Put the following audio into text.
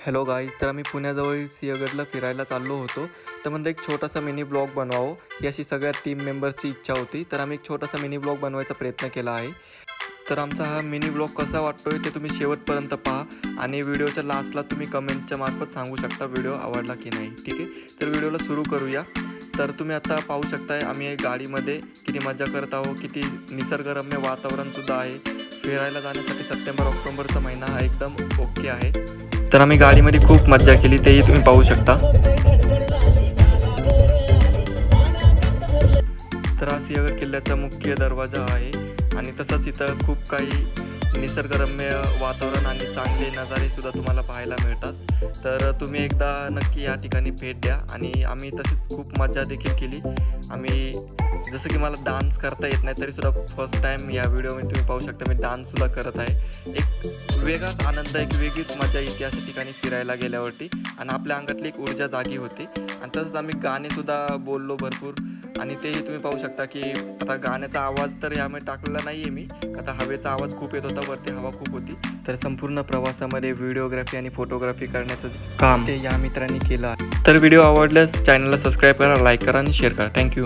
Hello guys, तर आम्ही पुण्याजवळील सिंहगडला फिरायला चाललो होतो. तर म्हणलं एक छोटासा मिनी ब्लॉग बनवावं, ही अशी सगळ्या टीम मेंबर्सची इच्छा होती. तर आम्ही एक छोटासा मिनी ब्लॉग बनवायचा प्रयत्न केला आहे. तर आमचा हा मिनी ब्लॉग कसा वाटतोय ते तुम्ही शेवटपर्यंत पहा आणि व्हिडिओच्या लास्टला तुम्ही कमेंटच्या मार्फत सांगू शकता व्हिडिओ आवडला की नाही. ठीक आहे, तर व्हिडिओला सुरू करूया. तर तुम्ही आता पाहू शकताय आम्ही गाडीमध्ये किती मजा करत आहोत, किती निसर्गरम्य वातावरणसुद्धा आहे. फिरायला जाण्यासाठी सप्टेंबर ऑक्टोबरचा महिना हा एकदम ओके आहे. तर आम्ही गाडीमध्ये खूप मज्जा केली, तेही तुम्ही पाहू शकता. तर हा सिंहगड किल्ल्याचा मुख्य दरवाजा आहे आणि तसंच इथं खूप काही निसर्गरम्य वातावरण आणि चांगले नजारे सुद्धा तुम्हाला पाहायला मिळतात. तर तुम्ही एकदा नक्की या ठिकाणी भेट द्या. आणि आम्ही तशीच खूप मजा देखील केली. आम्ही जसं की मला डान्स करता येत नाही तरीसुद्धा फर्स्ट टाईम या व्हिडिओमध्ये तुम्ही पाहू शकता मी डान्ससुद्धा करत आहे. एक वेगळाच आनंद, एक वेगळीच मजा येते अशा ठिकाणी फिरायला गेल्यावरती आणि आपल्या अंगातली एक ऊर्जा जागी होते. आणि तसंच आम्ही गाणेसुद्धा बोललो भरपूर आणि तेही तुम्ही पाहू शकता की आता गाण्याचा आवाज तर यामध्ये टाकलेला नाही आहे मी, आता हवेचा आवाज खूप येत होता, वरती हवा खूप होती. तर संपूर्ण प्रवासामध्ये व्हिडिओग्राफी आणि फोटोग्राफी करण्याचं काम ते या मित्रांनी केलं आहे. तर व्हिडिओ आवडल्यास चॅनलला सबस्क्राईब करा, लाईक करा आणि शेअर करा. थँक्यू.